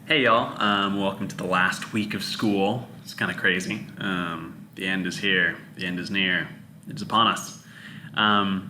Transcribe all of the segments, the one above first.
Hey y'all, welcome to the last week of school. It's kind of crazy. The end is here, the end is near, it's upon us.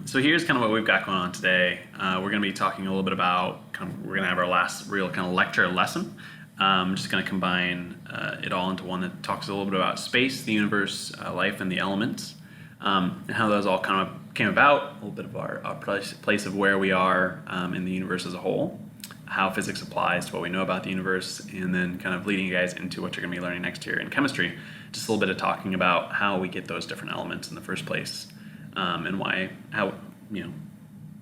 So here's kind of what we've got going on today. We're going to be talking a little bit about, we're going to have our last real kind of lecture lesson. Just going to combine it all into one that talks a little bit about space, the universe, life, and the elements, and how those all kind of came about, a little bit of our place of where we are in the universe as a whole, how physics applies to what we know about the universe, and then kind of leading you guys into what you're going to be learning next year in chemistry. Just a little bit of talking about how we get those different elements in the first place, and why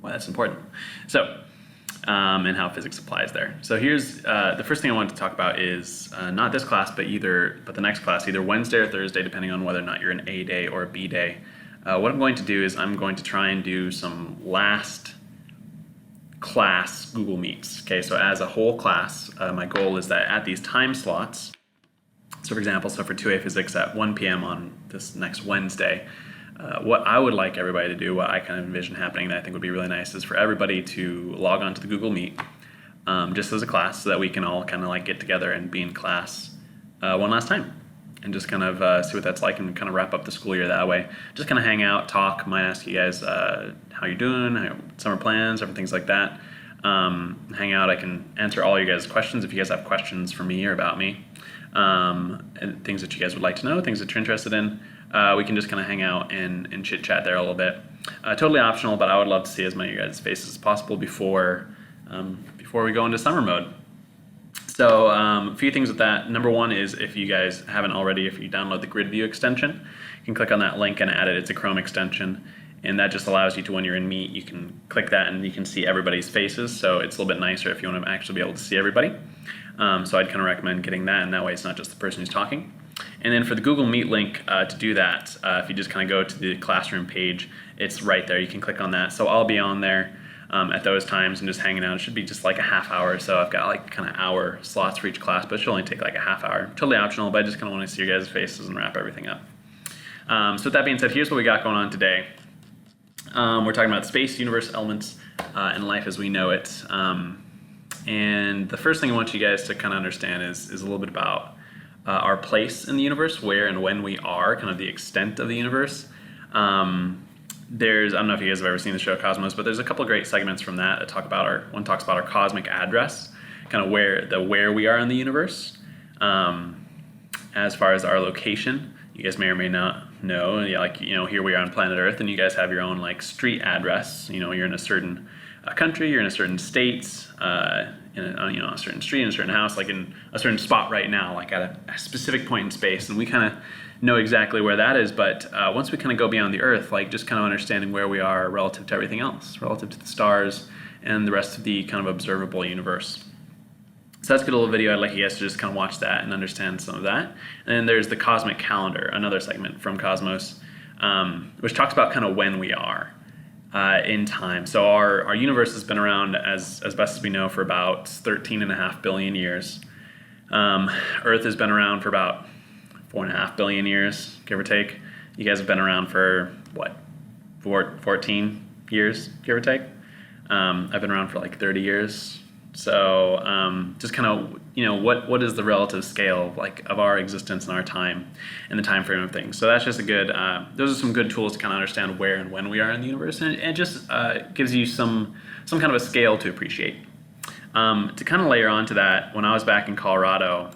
that's important. So, and how physics applies there. So here's the first thing I wanted to talk about is not this class, but the next class, either Wednesday or Thursday, depending on whether or not you're an A day or a B day. What I'm going to do is I'm going to try and do some last class Google Meets. Okay, so as a whole class, my goal is that at these time slots, so for example, for 2A physics at 1 p.m. on this next Wednesday, what I would like everybody to do, what I kind of envision happening that I think would be really nice, is for everybody to log on to the Google Meet just as a class so that we can all kind of like get together and be in class one last time and just kind of see what that's like and kind of wrap up the school year that way. Just kind of hang out, talk, might ask you guys how you're doing, summer plans, different things like that. Hang out, I can answer all your guys' questions if you guys have questions for me or about me, and things that you guys would like to know, things that you're interested in. We can just kind of hang out and chit chat there a little bit. Totally optional, but I would love to see as many of your guys' faces as possible before we go into summer mode. So a few things with that. Number one is, if you guys haven't already, if you download the Grid View extension, you can click on that link and add it. It's a Chrome extension, and that just allows you to, when you're in Meet, you can click that and you can see everybody's faces. So it's a little bit nicer if you want to actually be able to see everybody. So I'd kind of recommend getting that, and that way it's not just the person who's talking. And then for the Google Meet link to do that, if you just kind of go to the classroom page, it's right there. You can click on that. So I'll be on there at those times and just hanging out. It should be just like a half hour. So I've got like kind of hour slots for each class, but it should only take like a half hour. Totally optional, but I just kind of want to see your guys' faces and wrap everything up. So with that being said, here's what we got going on today. We're talking about space, universe, elements, and life as we know it. And the first thing I want you guys to kind of understand is a little bit about our place in the universe, where and when we are, kind of the extent of the universe. I don't know if you guys have ever seen the show Cosmos, but there's a couple of great segments from that talk about one talks about our cosmic address, kind of where we are in the universe. As far as our location, you guys may or may not know, here we are on planet Earth, and you guys have your own like street address. You're in a certain country, you're in a certain state, in a certain street, in a certain house, like in a certain spot right now, like at a specific point in space, and we kind of know exactly where that is. But once we kind of go beyond the Earth, like just kind of understanding where we are relative to everything else, relative to the stars and the rest of the kind of observable universe. So that's a good little video. I'd like you guys to just kind of watch that and understand some of that. And then there's the cosmic calendar, another segment from Cosmos, which talks about kind of when we are in time. So our universe has been around, as best as we know, for about 13.5 billion years. Earth has been around for about 4.5 billion years, give or take. You guys have been around for, 14 years, give or take? I've been around for like 30 years. So just kind of, what is the relative scale of our existence and our time and the time frame of things. So that's just those are some good tools to kind of understand where and when we are in the universe, and it just gives you some kind of a scale to appreciate. To kind of layer onto that, when I was back in Colorado,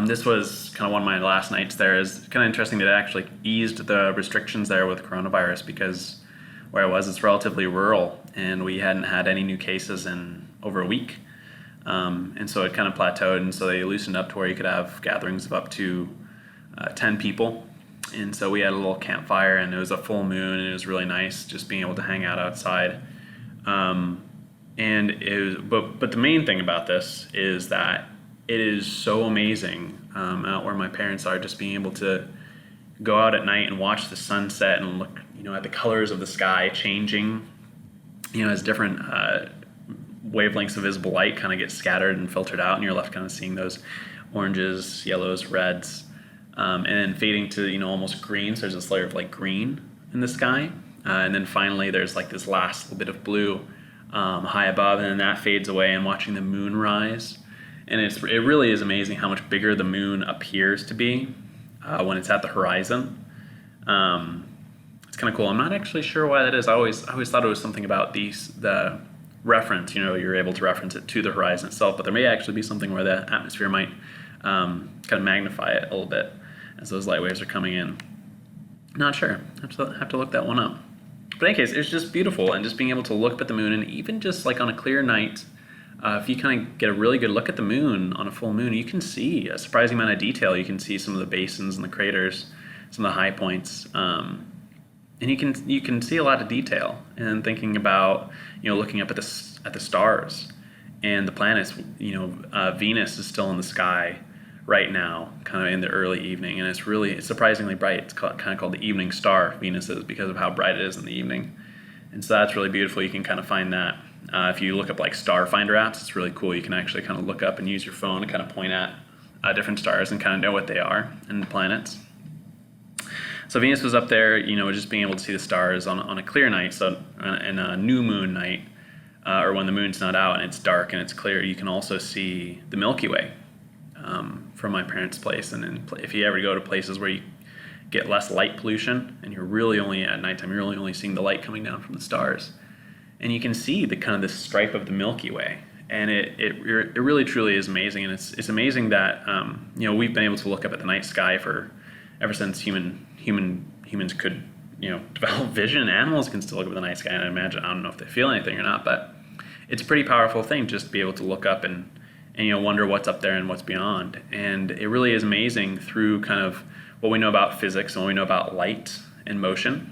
this was kind of one of my last nights there. Is kind of interesting that it actually eased the restrictions there with coronavirus, because where I was, it's relatively rural, and we hadn't had any new cases in over a week. And so it kind of plateaued, and so they loosened up to where you could have gatherings of up to 10 people. And so we had a little campfire, and it was a full moon, and it was really nice just being able to hang out outside. But the main thing about this is that it is so amazing out where my parents are, just being able to go out at night and watch the sunset and look, at the colors of the sky changing, as different wavelengths of visible light kind of get scattered and filtered out, and you're left kind of seeing those oranges, yellows, reds, and then fading to almost green. So there's this layer of like green in the sky, and then finally there's like this last little bit of blue high above, and then that fades away, and watching the moon rise And it really is amazing how much bigger the moon appears to be when it's at the horizon. It's kind of cool. I'm not actually sure why that is. I always thought it was something about the reference. You're able to reference it to the horizon itself, but there may actually be something where the atmosphere might kind of magnify it a little bit as those light waves are coming in. Not sure. Have to look that one up. But in any case, it's just beautiful, and just being able to look up at the moon, and even just like on a clear night, if you kind of get a really good look at the moon on a full moon, you can see a surprising amount of detail. You can see some of the basins and the craters, some of the high points, and you can see a lot of detail. And thinking about looking up at the stars and the planets, Venus is still in the sky right now, kind of in the early evening, and it's surprisingly bright. It's kind of called the evening star, Venus is, because of how bright it is in the evening. And so that's really beautiful. You can kind of find that. If you look up like star finder apps, it's really cool. You can actually kind of look up and use your phone to kind of point at different stars and kind of know what they are and the planets. So Venus was up there, just being able to see the stars on a clear night. So in a new moon night, or when the moon's not out and it's dark and it's clear, you can also see the Milky Way from my parents' place. And if you ever go to places where you get less light pollution and you're really only at nighttime, you're only seeing the light coming down from the stars. And you can see the kind of this stripe of the Milky Way, and it really truly is amazing. And it's amazing that we've been able to look up at the night sky ever since humans could develop vision. Animals can still look up at the night sky, and I don't know if they feel anything or not, but it's a pretty powerful thing just to be able to look up and wonder what's up there and what's beyond. And it really is amazing through kind of what we know about physics and what we know about light and motion.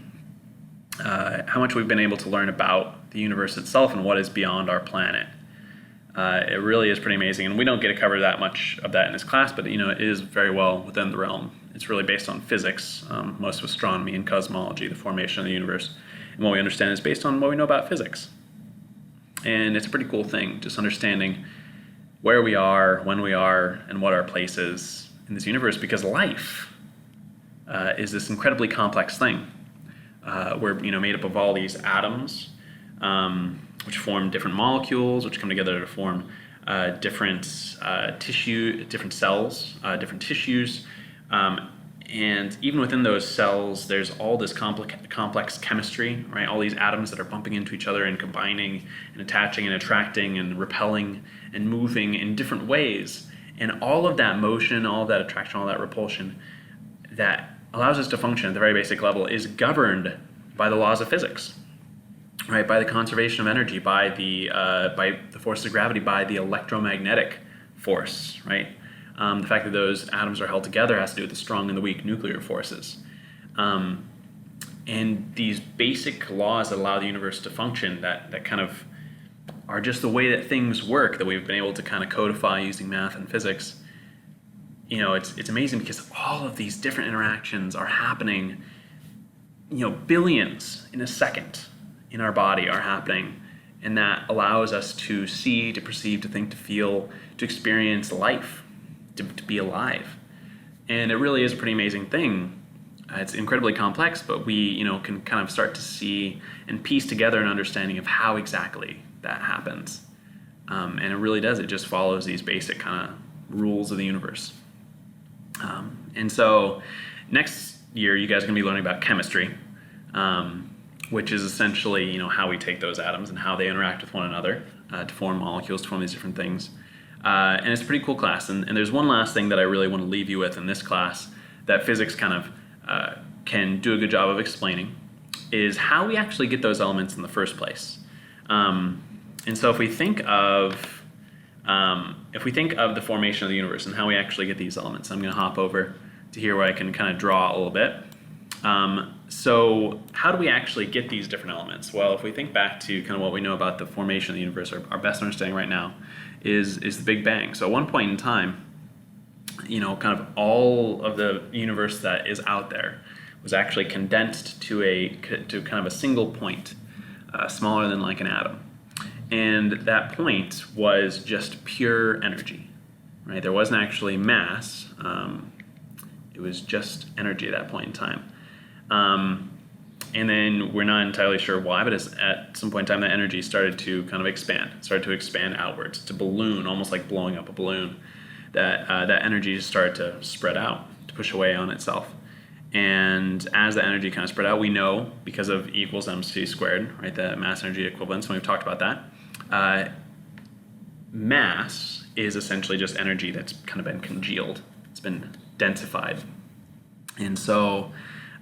How much we've been able to learn about the universe itself and what is beyond our planet. It really is pretty amazing, and we don't get to cover that much of that in this class, but it is very well within the realm. It's really based on physics. Most of astronomy and cosmology, the formation of the universe, and what we understand is based on what we know about physics. And it's a pretty cool thing, just understanding where we are, when we are, and what our place is in this universe, because life is this incredibly complex thing. We're made up of all these atoms, which form different molecules, which come together to form different cells, different tissues, and even within those cells, there's all this complex chemistry, right? All these atoms that are bumping into each other and combining and attaching and attracting and repelling and moving in different ways, and all of that motion, all of that attraction, all that repulsion that allows us to function at the very basic level is governed by the laws of physics, right? By the conservation of energy, by the forces of gravity, by the electromagnetic force, right? The fact that those atoms are held together has to do with the strong and the weak nuclear forces. And these basic laws that allow the universe to function, that kind of are just the way that things work, that we've been able to kind of codify using math and physics. It's amazing because all of these different interactions are happening, billions in a second in our body are happening, and that allows us to see, to perceive, to think, to feel, to experience life, to be alive. And it really is a pretty amazing thing. It's incredibly complex, but we, can kind of start to see and piece together an understanding of how exactly that happens. And it really does. It just follows these basic kind of rules of the universe. And so next year, you guys are going to be learning about chemistry, which is essentially, how we take those atoms and how they interact with one another to form molecules, to form these different things. And it's a pretty cool class. And there's one last thing that I really want to leave you with in this class that physics kind of can do a good job of explaining, is how we actually get those elements in the first place. And so if we think of the formation of the universe and how we actually get these elements, I'm going to hop over to here where I can kind of draw a little bit. So how do we actually get these different elements? Well, if we think back to kind of what we know about the formation of the universe, our best understanding right now is the Big Bang. So at one point in time, kind of all of the universe that is out there was actually condensed to kind of a single point, smaller than like an atom. And that point was just pure energy, right? There wasn't actually mass. It was just energy at that point in time. And then we're not entirely sure why, but at some point in time, that energy started to kind of expand outwards, to balloon, almost like blowing up a balloon. That energy just started to spread out, to push away on itself. And as the energy kind of spread out, we know because of E equals mc squared, right, the mass energy equivalence, and we've talked about that. Mass is essentially just energy that's kind of been congealed. It's been densified. And so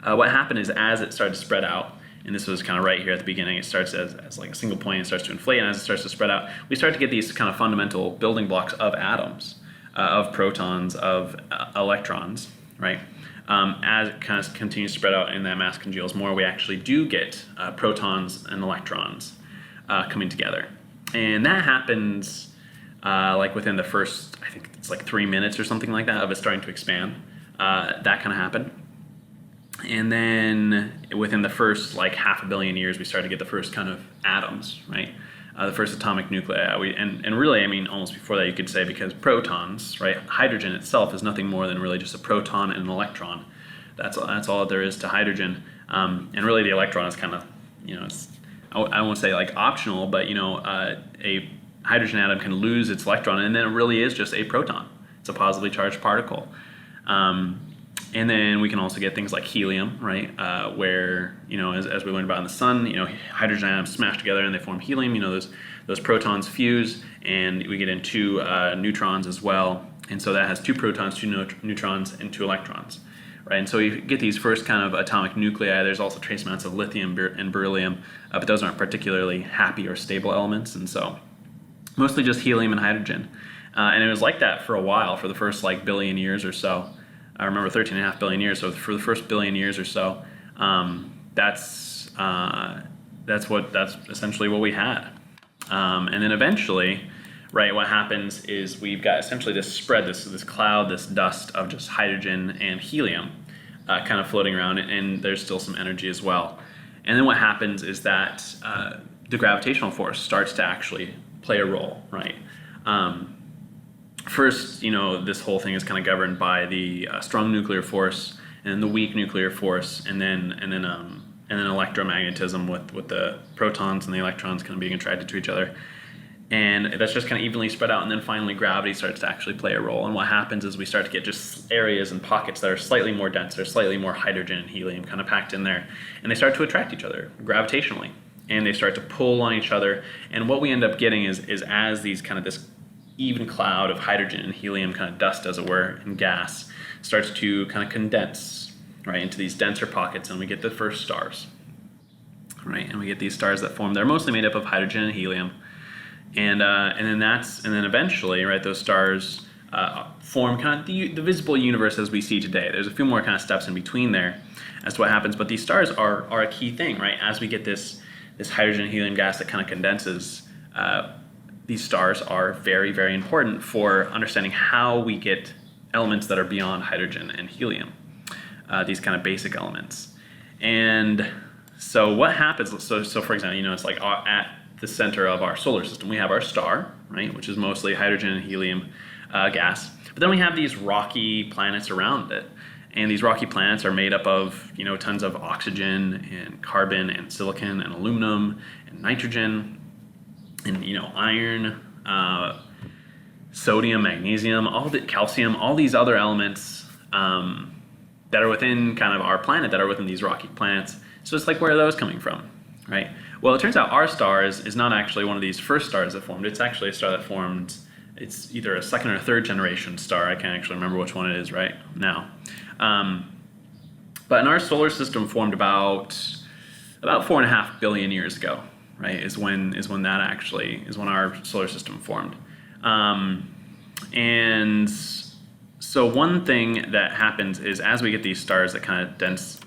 what happened is as it started to spread out, and this was kind of right here at the beginning, it starts as like a single point, it starts to inflate, and as it starts to spread out, we start to get these kind of fundamental building blocks of atoms, of protons, of electrons, right? As it kind of continues to spread out and that mass congeals more, we actually do get protons and electrons coming together. And that happens like within the first, I think it's like 3 minutes or something like that of it starting to expand. That kind of happened. And then within the first like 500 million years, we started to get the first kind of atoms, right? The first atomic nuclei. And really, I mean, almost before that, you could say, because protons, right? Hydrogen itself is nothing more than really just a proton and an electron. That's all there is to hydrogen. And really, the electron is kind of, I won't say like optional, but a hydrogen atom can lose its electron, and then it really is just a proton. It's a positively charged particle. And then we can also get things like helium, right? Where, as we learned about in the sun, hydrogen atoms smash together and they form helium. Those protons fuse, and we get into neutrons as well. And so that has 2 protons, 2 neutrons, and 2 electrons, right? And so you get these first kind of atomic nuclei. There's also trace amounts of lithium and beryllium, but those aren't particularly happy or stable elements. And so mostly just helium and hydrogen. And it was like that for a while, for the first like billion years or so. I remember 13.5 billion years. So for the first billion years or so, that's essentially what we had. And then eventually, right, what happens is we've got essentially this spread, this cloud, this dust of just hydrogen and helium kind of floating around, and there's still some energy as well. And then what happens is that the gravitational force starts to actually play a role, right? First, this whole thing is kind of governed by the strong nuclear force and the weak nuclear force, and then electromagnetism with the protons and the electrons kind of being attracted to each other. And that's just kind of evenly spread out, and then finally gravity starts to actually play a role. And what happens is we start to get just areas and pockets that are slightly more dense, or slightly more hydrogen and helium kind of packed in there, and they start to attract each other gravitationally, and they start to pull on each other. And what we end up getting is as these kind of this even cloud of hydrogen and helium, kind of dust as it were, and gas, starts to kind of condense, right, into these denser pockets, and we get the first stars, right? And we get these stars that form. They're mostly made up of hydrogen and helium, and then eventually, right, those stars form kind of the visible universe as we see today. There's a few more kind of steps in between there as to what happens, but these stars are a key thing, right? As we get this hydrogen and helium gas that kind of condenses, these stars are very, very important for understanding how we get elements that are beyond hydrogen and helium, these kind of basic elements. And so what happens, so for example, it's like at the center of our solar system, we have our star, right, which is mostly hydrogen and helium gas. But then we have these rocky planets around it. And these rocky planets are made up of, tons of oxygen and carbon and silicon and aluminum and nitrogen and, iron, sodium, magnesium, calcium, all these other elements that are within kind of our planet, that are within these rocky planets. So it's like, where are those coming from, right? Well, it turns out our star is not actually one of these first stars that formed. It's actually a star that formed, it's either a second or third generation star. I can't actually remember which one it is right now. But in our solar system formed about 4.5 billion years ago, right? Is when our solar system formed. And so one thing that happens is as we get these stars that kind of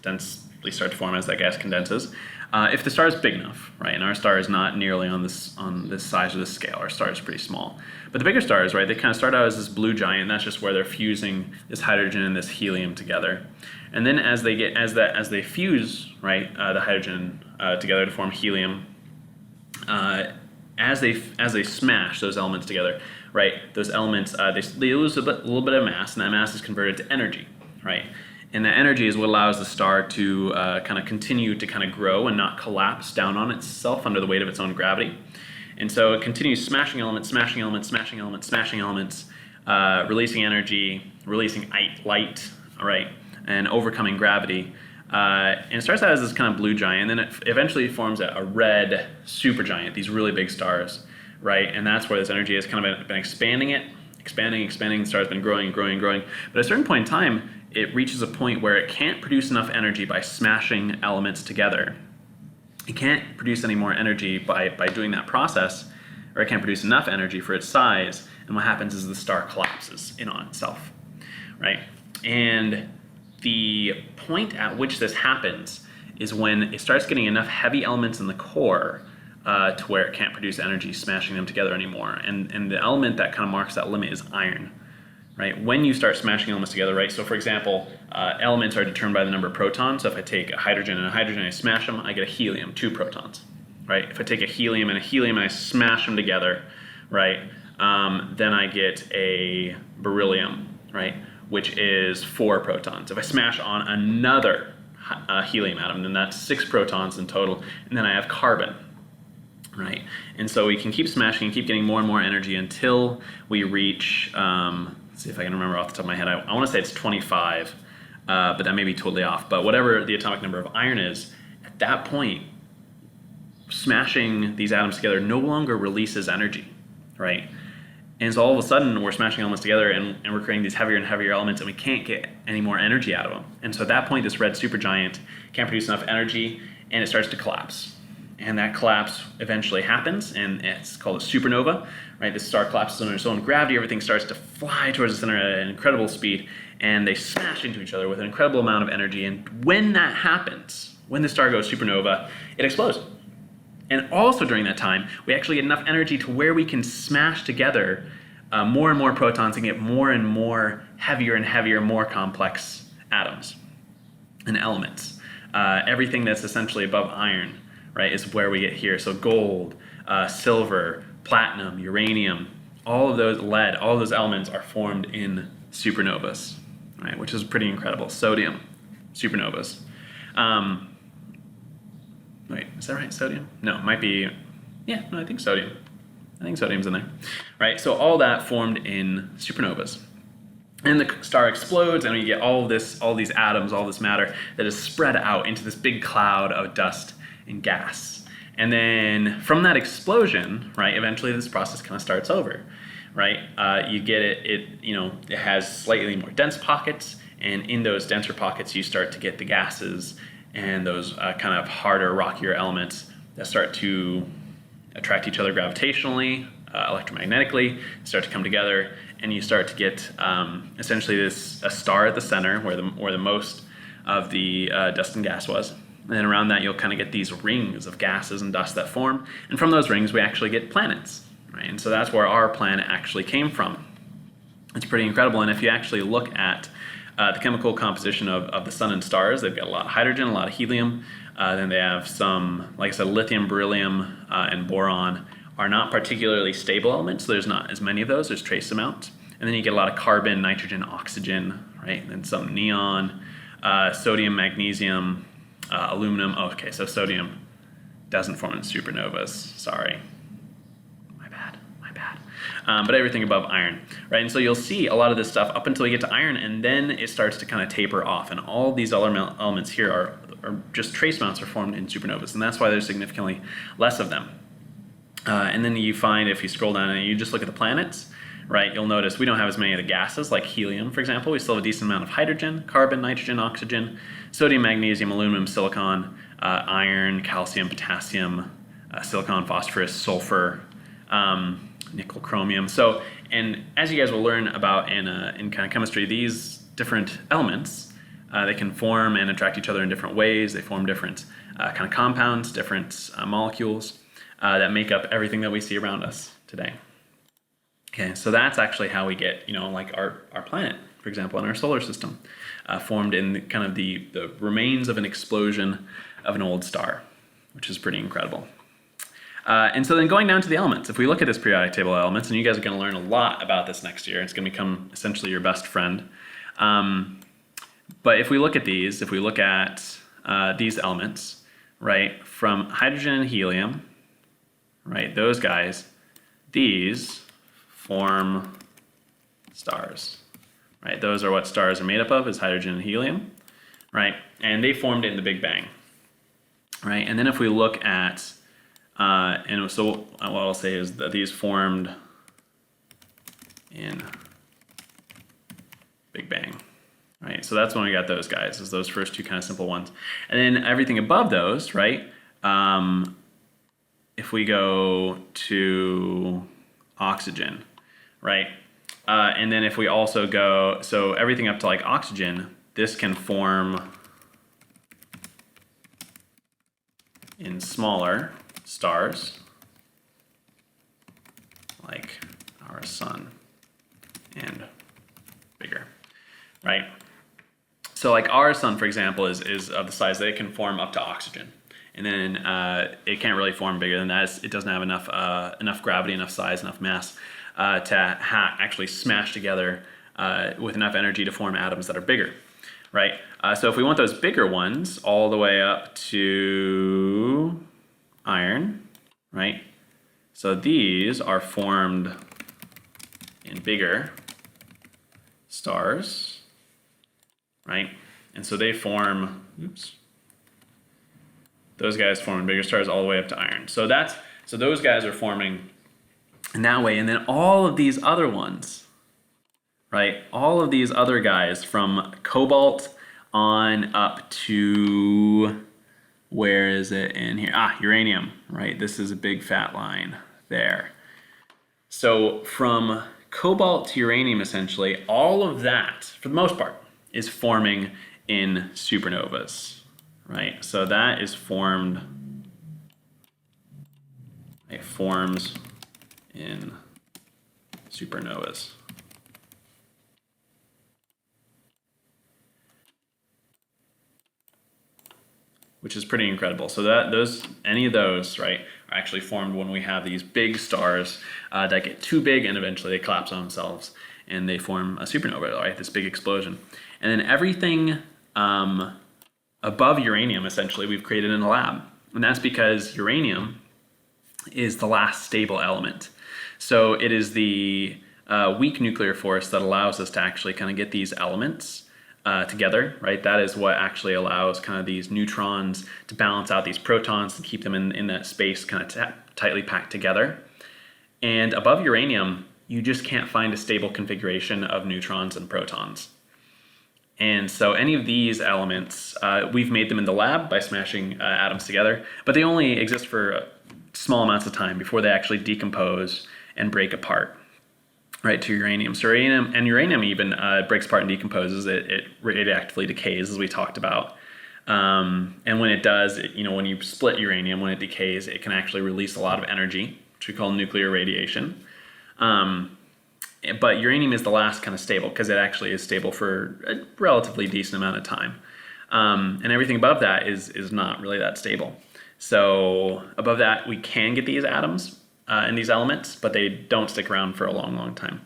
densely start to form as that gas condenses, if the star is big enough, right, and our star is not nearly on this size or this scale, our star is pretty small. But the bigger stars, right, they kind of start out as this blue giant, and that's just where they're fusing this hydrogen and this helium together. And then as they fuse, right, the hydrogen together to form helium, as they smash those elements together, right, those elements they lose a little bit of mass, and that mass is converted to energy, right. And that energy is what allows the star to kind of continue to kind of grow and not collapse down on itself under the weight of its own gravity. And so it continues smashing elements, smashing elements, smashing elements, smashing elements, releasing energy, releasing light, all right, and overcoming gravity. And it starts out as this kind of blue giant, and then it eventually forms a red supergiant, these really big stars, right? And that's where this energy has kind of been expanding it, expanding, the star's been growing, growing, growing. But at a certain point in time, it reaches a point where it can't produce enough energy by smashing elements together. It can't produce any more energy by doing that process, or it can't produce enough energy for its size, and what happens is the star collapses in on itself, right? And the point at which this happens is when it starts getting enough heavy elements in the core to where it can't produce energy smashing them together anymore. And the element that kind of marks that limit is iron, right? When you start smashing elements together, right? So for example, elements are determined by the number of protons. So if I take a hydrogen and I smash them, I get a helium, 2 protons, right? If I take a helium and I smash them together, right? Then I get a beryllium, right? Which is 4 protons. If I smash on another helium atom, then that's 6 protons in total, and then I have carbon, right? And so we can keep smashing and keep getting more and more energy until we reach, let's see if I can remember off the top of my head, I want to say it's 25, but that may be totally off, but whatever the atomic number of iron is, at that point, smashing these atoms together no longer releases energy, right? And so all of a sudden, we're smashing elements together and we're creating these heavier and heavier elements, and we can't get any more energy out of them. And so at that point, this red supergiant can't produce enough energy, and it starts to collapse. And that collapse eventually happens, and it's called a supernova, right? This star collapses under its own gravity. Everything starts to fly towards the center at an incredible speed, and they smash into each other with an incredible amount of energy. And when that happens, when the star goes supernova, it explodes. And also during that time, we actually get enough energy to where we can smash together more and more protons and get more and more heavier and heavier, more complex atoms and elements. Everything that's essentially above iron, right, is where we get here. So gold, silver, platinum, uranium, all of those, lead, all of those elements are formed in supernovas, right, which is pretty incredible. Sodium, supernovas. Wait, is that right? Sodium? No, it might be, yeah, no, I think sodium. I think sodium's in there, right? So all that formed in supernovas. And the star explodes, and we get all these atoms, all this matter that is spread out into this big cloud of dust and gas. And then from that explosion, right, eventually this process kind of starts over, right? You get it has slightly more dense pockets, and in those denser pockets, you start to get the gases and those kind of harder, rockier elements that start to attract each other gravitationally, electromagnetically, start to come together, and you start to get essentially a star at the center where the most of the dust and gas was. And then around that, you'll kind of get these rings of gases and dust that form, and from those rings, we actually get planets, right? And so that's where our planet actually came from. It's pretty incredible, and if you actually look at the chemical composition of the sun and stars, they've got a lot of hydrogen, a lot of helium. Then they have some, like I said, lithium, beryllium, and boron are not particularly stable elements, so there's not as many of those, there's trace amounts. And then you get a lot of carbon, nitrogen, oxygen, right? And then some neon, sodium, magnesium, aluminum. Oh, okay, so sodium doesn't form in supernovas, sorry. But everything above iron, right? And so you'll see a lot of this stuff up until you get to iron, and then it starts to kind of taper off, and all these other elements here are just trace amounts are formed in supernovas, and that's why there's significantly less of them. And then you find, if you scroll down and you just look at the planets, right, you'll notice we don't have as many of the gases, like helium, for example. We still have a decent amount of hydrogen, carbon, nitrogen, oxygen, sodium, magnesium, aluminum, silicon, iron, calcium, potassium, silicon, phosphorus, sulfur, nickel, chromium. So, and as you guys will learn about in kind of chemistry, these different elements, they can form and attract each other in different ways. They form different kind of compounds, different molecules that make up everything that we see around us today. Okay, so that's actually how we get, like our planet, for example, in our solar system, formed in kind of the remains of an explosion of an old star, which is pretty incredible. And so then going down to the elements, if we look at this periodic table of elements, and you guys are going to learn a lot about this next year, it's going to become essentially your best friend. But if we look at these, if we look at these elements, right, from hydrogen and helium, right, those guys, these form stars, right? Those are what stars are made up of, is hydrogen and helium, right? And they formed in the Big Bang, right? And then if we look at, and so what I'll say is that these formed in Big Bang, right? So that's when we got those guys, is those first two kind of simple ones. And then everything above those, right? If we go to oxygen, right? And then if we also go, so everything up to like oxygen, this can form in smaller stars, like our sun, and bigger, right? So like our sun, for example, is of the size that it can form up to oxygen. And then it can't really form bigger than that. It doesn't have enough gravity, enough size, enough mass to actually smash together with enough energy to form atoms that are bigger, right? So if we want those bigger ones all the way up to iron, right? So these are formed in bigger stars, right? And so they form, those guys form in bigger stars all the way up to iron. So those guys are forming in that way. And then all of these other ones, right? All of these other guys from cobalt on up to, where is it in here? Uranium, right? This is a big fat line there. So from cobalt to uranium, essentially, all of that, for the most part, is forming in supernovas, right? So that is formed, it forms in supernovas. Which is pretty incredible. So any of those, right, are actually formed when we have these big stars that get too big and eventually they collapse on themselves and they form a supernova, right, this big explosion. And then everything above uranium, essentially, we've created in a lab. And that's because uranium is the last stable element. So it is the weak nuclear force that allows us to actually kind of get these elements together, right? That is what actually allows kind of these neutrons to balance out these protons and keep them in that space kind of tightly packed together. And above uranium, you just can't find a stable configuration of neutrons and protons. And so any of these elements, we've made them in the lab by smashing atoms together, but they only exist for small amounts of time before they actually decompose and break apart, right, to uranium. So uranium even breaks apart and decomposes. It radioactively decays, as we talked about. And when it does, when you split uranium, when it decays, it can actually release a lot of energy, which we call nuclear radiation. But uranium is the last kind of stable because it actually is stable for a relatively decent amount of time. And everything above that is not really that stable. So above that, we can get these atoms and these elements, but they don't stick around for a long, long time.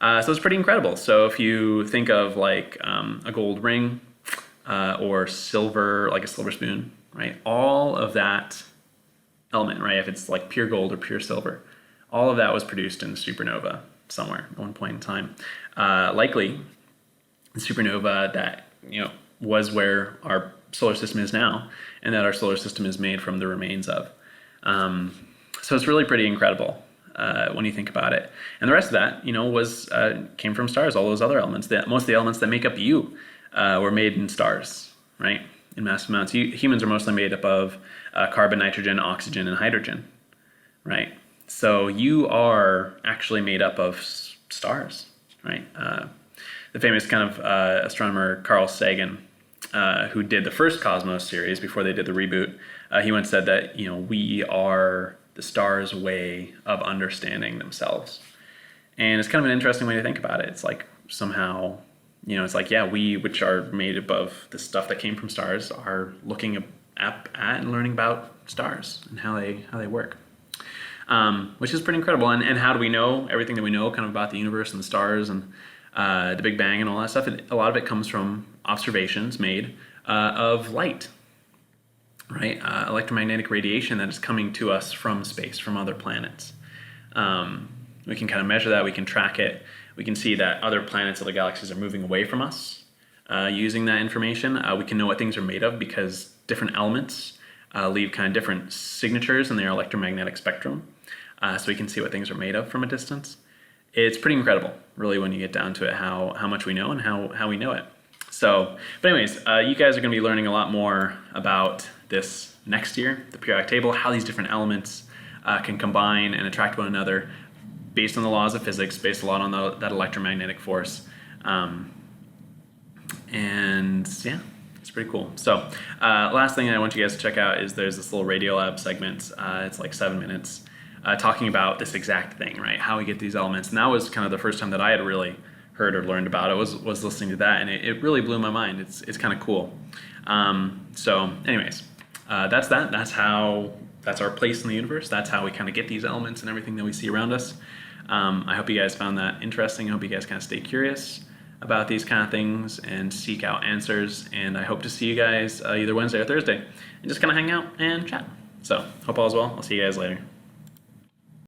So it's pretty incredible. So if you think of like a gold ring or silver, like a silver spoon, right? All of that element, right? If it's like pure gold or pure silver, all of that was produced in a supernova somewhere at one point in time. Likely the supernova that, was where our solar system is now, and that our solar system is made from the remains of. So it's really pretty incredible when you think about it. And the rest of that, came from stars. All those other elements, most of the elements that make up you were made in stars, right? In massive amounts. Humans are mostly made up of carbon, nitrogen, oxygen, and hydrogen, right? So you are actually made up of stars, right? The famous kind of astronomer Carl Sagan, who did the first Cosmos series before they did the reboot, he once said that, we are the stars' way of understanding themselves. And it's kind of an interesting way to think about it. It's like somehow, it's like, yeah, we, which are made up of the stuff that came from stars, are looking at and learning about stars and how they work. Which is pretty incredible. And how do we know everything that we know kind of about the universe and the stars and the Big Bang and all that stuff, a lot of it comes from observations made of light, right? Electromagnetic radiation that is coming to us from space, from other planets. We can kind of measure that, we can track it, we can see that other planets, other galaxies are moving away from us using that information. We can know what things are made of because different elements leave kind of different signatures in their electromagnetic spectrum. So we can see what things are made of from a distance. It's pretty incredible, really, when you get down to it, how much we know and how we know it. So, but anyways, you guys are going to be learning a lot more about this next year, the periodic table, how these different elements can combine and attract one another based on the laws of physics, based a lot on that electromagnetic force. And yeah, it's pretty cool. So last thing I want you guys to check out is there's this little Radiolab segment. It's like 7 minutes talking about this exact thing, right? How we get these elements. And that was kind of the first time that I had really heard or learned about it, was listening to that. And it really blew my mind. It's kind of cool. So anyways, that's that. That's our place in the universe. That's how we kind of get these elements and everything that we see around us. I hope you guys found that interesting. I hope you guys kind of stay curious about these kind of things and seek out answers. And I hope to see you guys either Wednesday or Thursday and just kind of hang out and chat. So hope all is well. I'll see you guys later.